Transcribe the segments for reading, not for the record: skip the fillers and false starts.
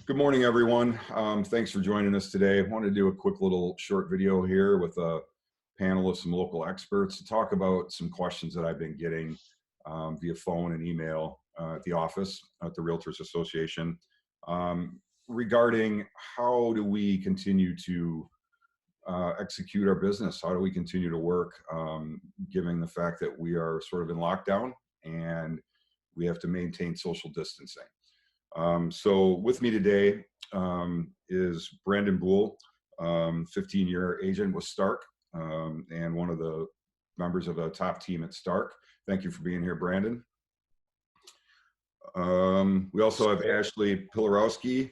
Good morning, everyone. Thanks for joining us today. I wanted to do a quick little short video here with a panel of some local experts to talk about some questions that I've been getting via phone and email at the office at the Realtors Association regarding how do we continue to execute our business? How do we continue to work given the fact that we are sort of in lockdown and we have to maintain social distancing? So with me today is Brandon Boole, 15-year agent with Stark, and one of the members of the top team at Stark. Thank you for being here, Brandon. We also have Ashley Pilarowski,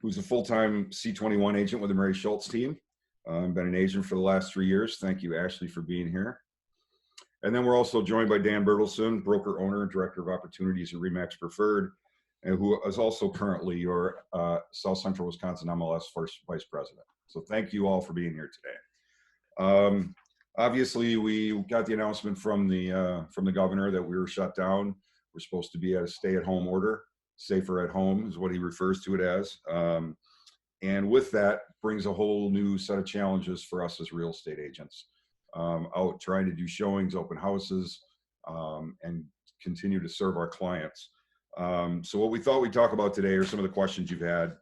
who's a full-time C21 agent with the Mary Schultz team. Been an agent for the last 3 years. Thank you, Ashley, for being here. And then we're also joined by Dan Bertelson, broker owner and director of opportunities at RE/MAX Preferred, and who is also currently your South Central Wisconsin MLS first vice president. So thank you all for being here today. Obviously, we got the announcement from the governor that we were shut down. We're supposed to be at a stay-at-home order. Safer at home is what he refers to it as. And with that brings a whole new set of challenges for us as real estate agents. Out trying to do showings, open houses, and continue to serve our clients. So what we thought we'd talk about today are some of the questions you've had.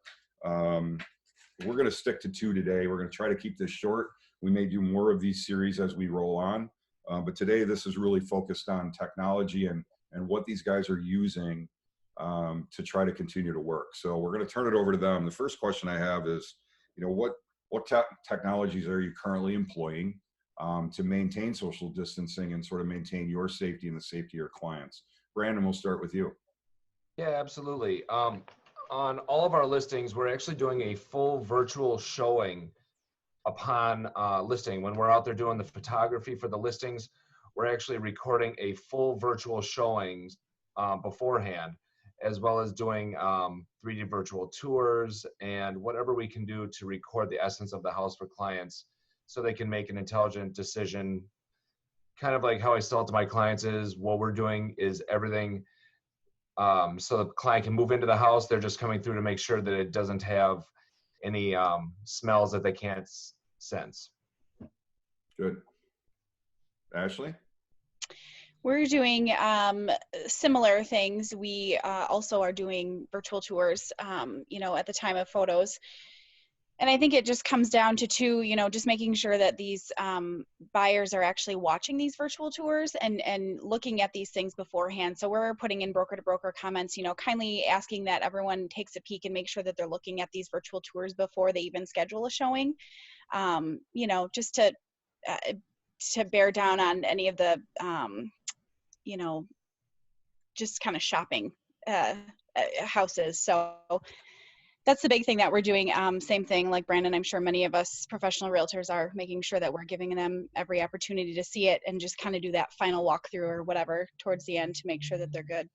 We're going to stick to 2 today. We're going to try to keep this short. We may do more of these series as we roll on. But today, this is really focused on technology and what these guys are using to try to continue to work. So we're going to turn it over to them. The first question I have is, what technologies are you currently employing to maintain social distancing and sort of maintain your safety and the safety of your clients? Brandon, we'll start with you. Yeah, absolutely. On all of our listings, we're actually doing a full virtual showing upon listing. When we're out there doing the photography for the listings, we're actually recording a full virtual showing beforehand, as well as doing 3D virtual tours and whatever we can do to record the essence of the house for clients so they can make an intelligent decision. Kind of like how I sell it to my clients is what we're doing is everything so the client can move into the house. They're just coming through to make sure that it doesn't have any smells that they can't sense. Good. Ashley? We're doing similar things. We also are doing virtual tours, at the time of photos. And I think it just comes down to 2, just making sure that these buyers are actually watching these virtual tours and looking at these things beforehand. So we're putting in broker to broker comments, kindly asking that everyone takes a peek and make sure that they're looking at these virtual tours before they even schedule a showing, just to bear down on any of the, just kind of shopping houses. So that's the big thing that we're doing. Same thing like Brandon, I'm sure many of us professional realtors are making sure that we're giving them every opportunity to see it and just kind of do that final walkthrough or whatever towards the end to make sure that they're good.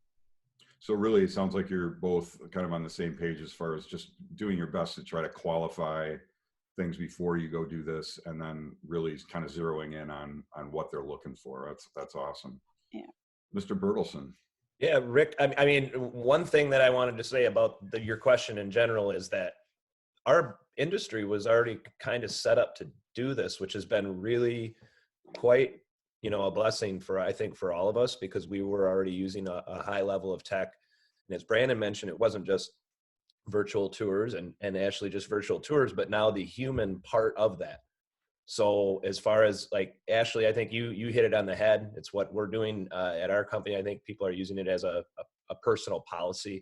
So really, it sounds like you're both kind of on the same page as far as just doing your best to try to qualify things before you go do this, and then really kind of zeroing in on what they're looking for. That's awesome. Yeah. Mr. Bertelson. Yeah, Rick, I mean, one thing that I wanted to say about your question in general is that our industry was already kind of set up to do this, which has been really quite, a blessing I think for all of us, because we were already using a high level of tech. And as Brandon mentioned, it wasn't just virtual tours and actually just virtual tours, but now the human part of that. So as far as like Ashley, I think you hit it on the head. It's what we're doing at our company. I think people are using it as a personal policy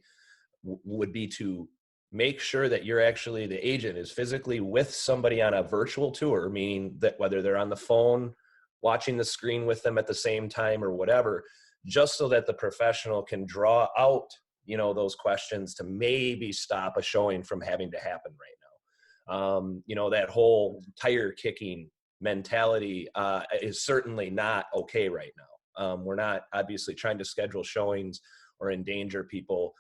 would be to make sure that you're actually the agent is physically with somebody on a virtual tour, meaning that whether they're on the phone, watching the screen with them at the same time or whatever, just so that the professional can draw out, those questions to maybe stop a showing from having to happen right now. That whole tire kicking mentality is certainly not okay right now. We're not obviously trying to schedule showings or endanger people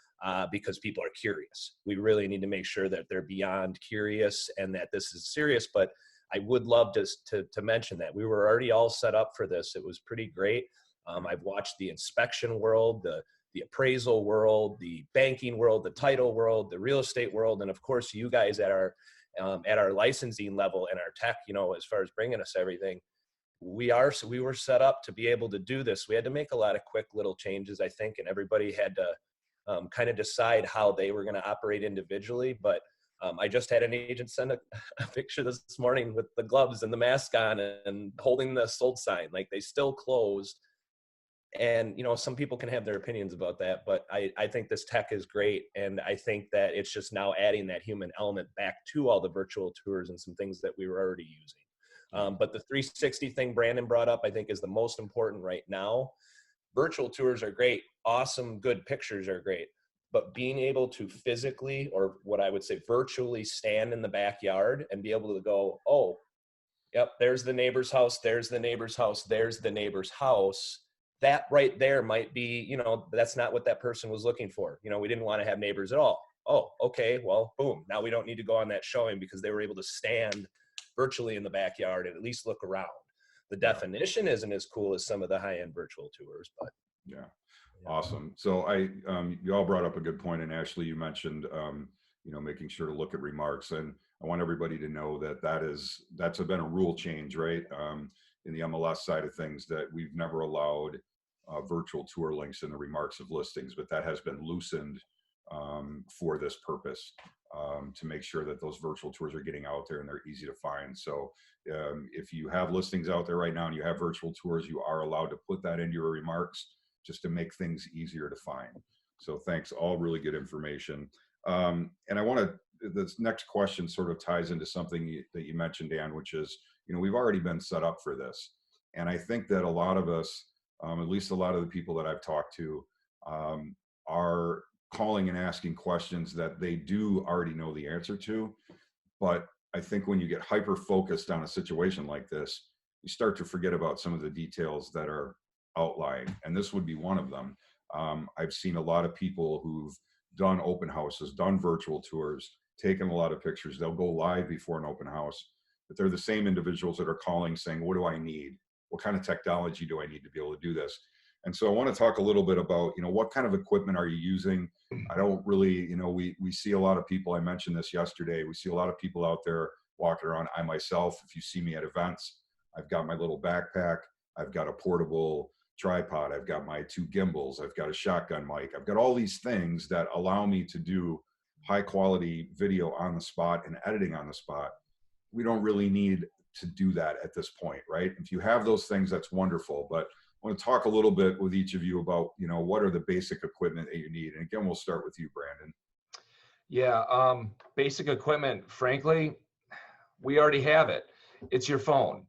because people are curious. We really need to make sure that they're beyond curious and that this is serious. But I would love to mention that we were already all set up for this. It was pretty great. I've watched the inspection world, the appraisal world, the banking world, the title world, the real estate world, and of course you guys at our licensing level and our tech, you know, as far as bringing us everything. We were set up to be able to do this. We had to make a lot of quick little changes, I think, and everybody had to kind of decide how they were going to operate individually. But I just had an agent send a picture this morning with the gloves and the mask on and holding the sold sign. Like, they still closed. And, you know, some people can have their opinions about that, but I think this tech is great. And I think that it's just now adding that human element back to all the virtual tours and some things that we were already using. But the 360 thing Brandon brought up, I think, is the most important right now. Virtual tours are great. Awesome, good pictures are great. But being able to physically, or what I would say virtually, stand in the backyard and be able to go, oh, yep, there's the neighbor's house, there's the neighbor's house, there's the neighbor's house. That right there might be, you know, that's not what that person was looking for. You know, we didn't want to have neighbors at all. Oh, okay, well, boom. Now we don't need to go on that showing because they were able to stand virtually in the backyard and at least look around. The definition isn't as cool as some of the high-end virtual tours, but yeah. Awesome. So you all brought up a good point, and Ashley, you mentioned, you know, making sure to look at remarks, and I want everybody to know that that's been a rule change, right? In the MLS side of things, that we've never allowed virtual tour links in the remarks of listings, but that has been loosened for this purpose, to make sure that those virtual tours are getting out there and they're easy to find. So if you have listings out there right now and you have virtual tours, you are allowed to put that into your remarks just to make things easier to find. So thanks, all really good information. And I want to, this next question sort of ties into something that you mentioned, Dan, which is, you know, we've already been set up for this. And I think that a lot of us, at least a lot of the people that I've talked to, are calling and asking questions that they do already know the answer to. But I think when you get hyper focused on a situation like this, you start to forget about some of the details that are outlying. And this would be one of them. I've seen a lot of people who've done open houses, done virtual tours, taken a lot of pictures. They'll go live before an open house, but they're the same individuals that are calling saying, what do I need? What kind of technology do I need to be able to do this? And so I want to talk a little bit about, you know, what kind of equipment are you using? I don't really, you know, we see a lot of people, I mentioned this yesterday, we see a lot of people out there walking around. I myself, if you see me at events, I've got my little backpack, I've got a portable tripod, I've got my 2 gimbals, I've got a shotgun mic, I've got all these things that allow me to do high quality video on the spot and editing on the spot. We don't really need to do that at this point, right? If you have those things, that's wonderful. But I want to talk a little bit with each of you about, you know, what are the basic equipment that you need? And again, we'll start with you, Brandon. Yeah, basic equipment, frankly, we already have it. It's your phone.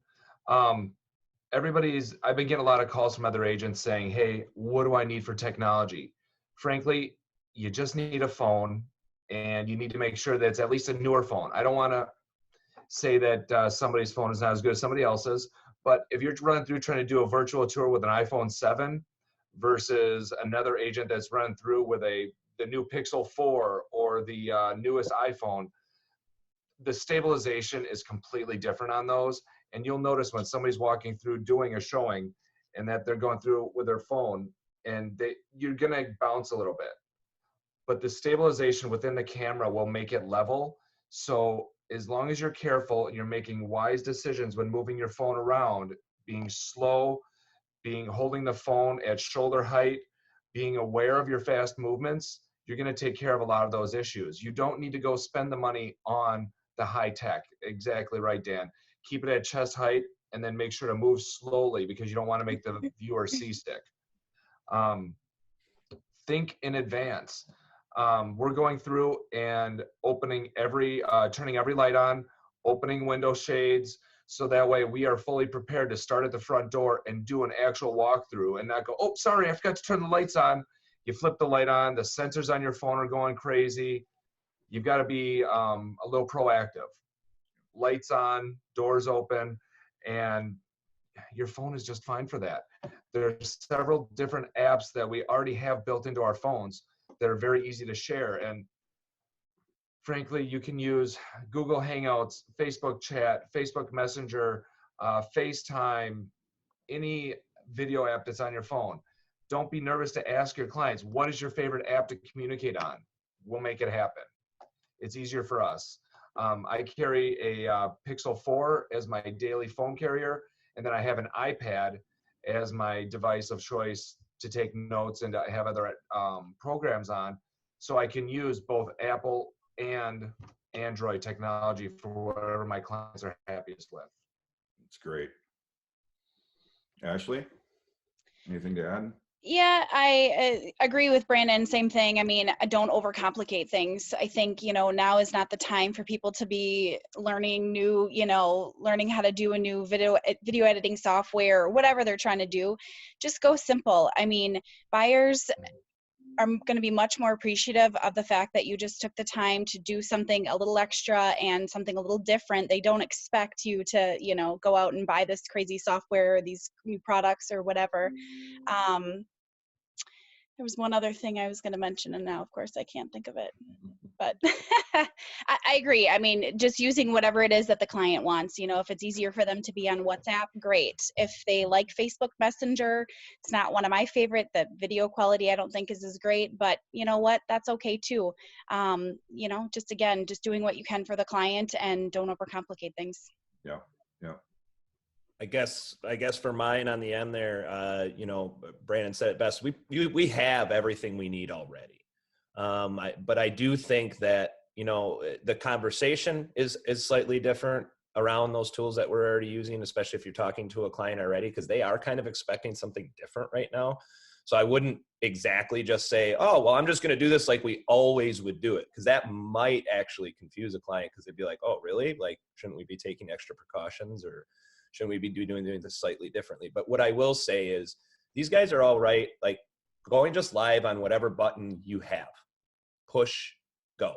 I've been getting a lot of calls from other agents saying, hey, what do I need for technology? Frankly, you just need a phone, and you need to make sure that it's at least a newer phone. I don't want to say that somebody's phone is not as good as somebody else's, but if you're running through trying to do a virtual tour with an iPhone 7 versus another agent that's running through with the new Pixel 4 or the newest iPhone, the stabilization is completely different on those. And you'll notice when somebody's walking through doing a showing and that they're going through with their phone, and you're going to bounce a little bit. But the stabilization within the camera will make it level. So as long as you're careful and you're making wise decisions when moving your phone around, being slow, holding the phone at shoulder height, being aware of your fast movements, you're going to take care of a lot of those issues. You don't need to go spend the money on the high tech. Exactly right, Dan. Keep it at chest height and then make sure to move slowly because you don't want to make the viewer seasick. Think in advance. We're going through and turning every light on, opening window shades, so that way we are fully prepared to start at the front door and do an actual walkthrough and not go, oh, sorry, I forgot to turn the lights on. You flip the light on, the sensors on your phone are going crazy. You've got to be a little proactive. Lights on, doors open, and your phone is just fine for that. There's several different apps that we already have built into our phones that are very easy to share. And frankly, you can use Google Hangouts, Facebook Chat, Facebook Messenger, FaceTime, any video app that's on your phone. Don't be nervous to ask your clients, what is your favorite app to communicate on? We'll make it happen. It's easier for us. I carry a Pixel 4 as my daily phone carrier, and then I have an iPad as my device of choice to take notes and I have other programs on, so I can use both Apple and Android technology for whatever my clients are happiest with. That's great. Ashley, anything to add? Yeah, I agree with Brandon. Same thing. I mean, don't overcomplicate things. I think, now is not the time for people to be learning new, learning how to do a new video editing software or whatever they're trying to do. Just go simple. I mean, buyers are going to be much more appreciative of the fact that you just took the time to do something a little extra and something a little different. They don't expect you to, go out and buy this crazy software or these new products or whatever. There was one other thing I was going to mention, and now, of course, I can't think of it. But I agree. I mean, just using whatever it is that the client wants. If it's easier for them to be on WhatsApp, great. If they like Facebook Messenger, it's not one of my favorite. The video quality I don't think is as great, but you know what? That's okay too. Just doing what you can for the client and don't overcomplicate things. Yeah. Yeah. I guess for mine on the end there, Brandon said it best. We have everything we need already. But I do think that, the conversation is slightly different around those tools that we're already using, especially if you're talking to a client already, because they are kind of expecting something different right now. So I wouldn't exactly just say, oh, well, I'm just going to do this like we always would do it, because that might actually confuse a client, because they'd be like, oh, really? Like, shouldn't we be taking extra precautions, or shouldn't we be doing this slightly differently? But what I will say is these guys are all right. Like, going just live on whatever button you have, push, go.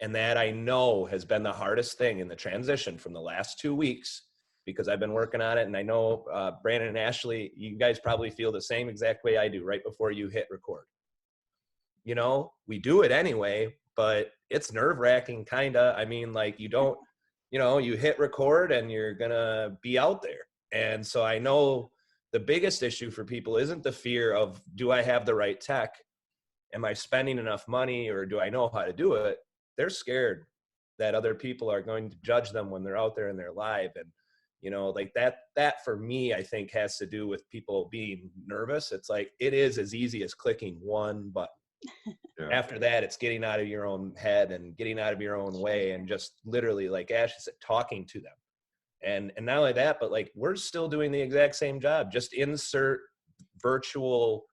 And that, I know, has been the hardest thing in the transition from the last 2 weeks, because I've been working on it. And I know Brandon and Ashley, you guys probably feel the same exact way I do right before you hit record. We do it anyway, but it's nerve-wracking, kind of. I mean, like, you don't, you hit record and you're going to be out there. And so I know the biggest issue for people isn't the fear of, do I have the right tech? Am I spending enough money, or do I know how to do it? They're scared that other people are going to judge them when they're out there and they're live. And, like that for me, I think has to do with people being nervous. It's like, it is as easy as clicking one button. Yeah. After that, it's getting out of your own head and getting out of your own way, and just literally, like Ashley said, talking to them. And not only that, but like, we're still doing the exact same job. Just insert virtual,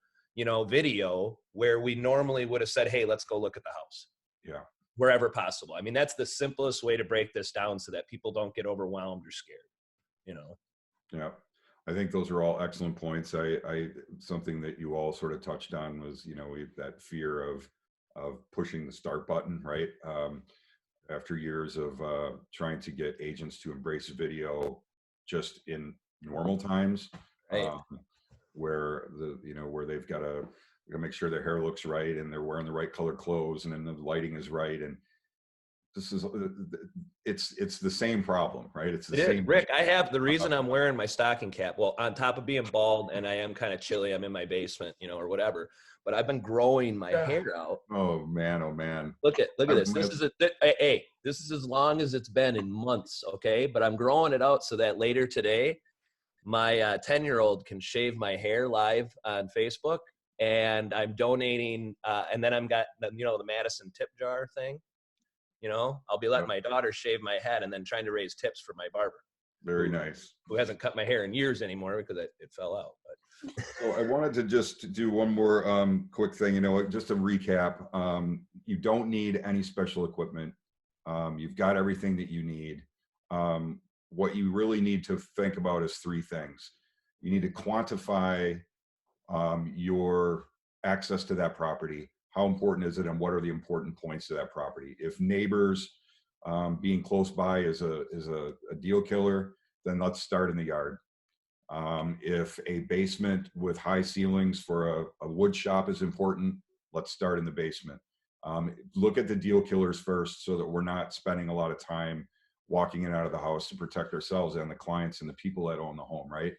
video where we normally would have said, hey, let's go look at the house. Yeah. Wherever possible. I mean, that's the simplest way to break this down so that people don't get overwhelmed or scared, Yeah. I think those are all excellent points. I something that you all sort of touched on was, that fear of pushing the start button, right? After years of trying to get agents to embrace video just in normal times, right. Where where they've got to make sure their hair looks right and they're wearing the right color clothes and then the lighting is right. And this is, it's the same problem, right? It's the same. Rick, I have the reason I'm wearing my stocking cap. Well, on top of being bald and I am kind of chilly, I'm in my basement, or whatever, but I've been growing my hair out. Oh man. Look at this. This is as long as it's been in months. Okay. But I'm growing it out so that later today, my 10-year-old can shave my hair live on Facebook, and I'm donating. And then I've got the Madison tip jar thing. I'll be letting my daughter shave my head and then trying to raise tips for my barber. Very nice. Who hasn't cut my hair in years anymore because it fell out. But. So I wanted to just do one more quick thing, just to recap. You don't need any special equipment. You've got everything that you need. What you really need to think about is three things. You need to quantify your access to that property. How important is it, and what are the important points to that property? If neighbors being close by is a deal killer, then let's start in the yard. If a basement with high ceilings for a wood shop is important, let's start in the basement. Look at the deal killers first, so that we're not spending a lot of time walking in and out of the house to protect ourselves and the clients and the people that own the home, right?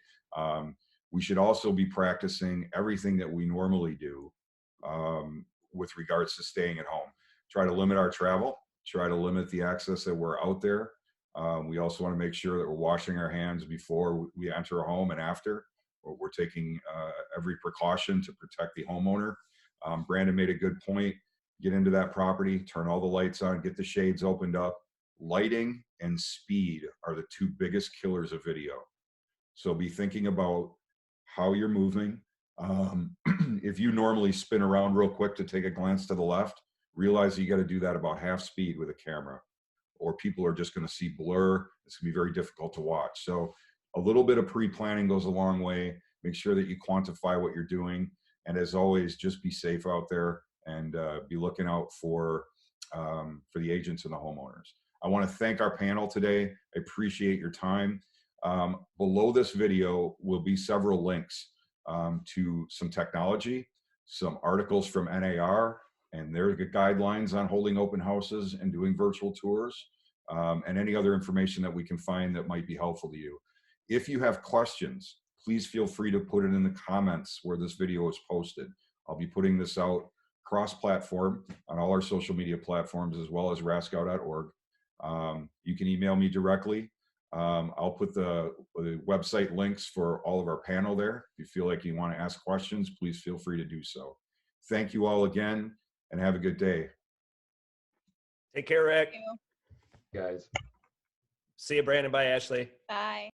we should also be practicing everything that we normally do with regards to staying at home. Try to limit our travel, try to limit the access that we're out there. We also want to make sure that we're washing our hands before we enter a home and after. We're taking every precaution to protect the homeowner. Brandon made a good point. Get into that property, turn all the lights on, get the shades opened up. Lighting and speed are the two biggest killers of video. So be thinking about how you're moving. If you normally spin around real quick to take a glance to the left, realize that you got to do that about half speed with a camera, or people are just going to see blur. It's going to be very difficult to watch. So a little bit of pre-planning goes a long way. Make sure that you quantify what you're doing. And as always, just be safe out there and be looking out for the agents and the homeowners. I want to thank our panel today. I appreciate your time. Below this video will be several links to some technology, some articles from NAR and their guidelines on holding open houses and doing virtual tours, and any other information that we can find that might be helpful to you. If you have questions, please feel free to put it in the comments where this video is posted. I'll be putting this out cross-platform on all our social media platforms, as well as rascow.org. You can email me directly. I'll put the website links for all of our panel there. If you feel like you want to ask questions, please feel free to do so. Thank you all again, and have a good day. Take care, Rick. Thank you. Guys. See you, Brandon. Bye, Ashley. Bye.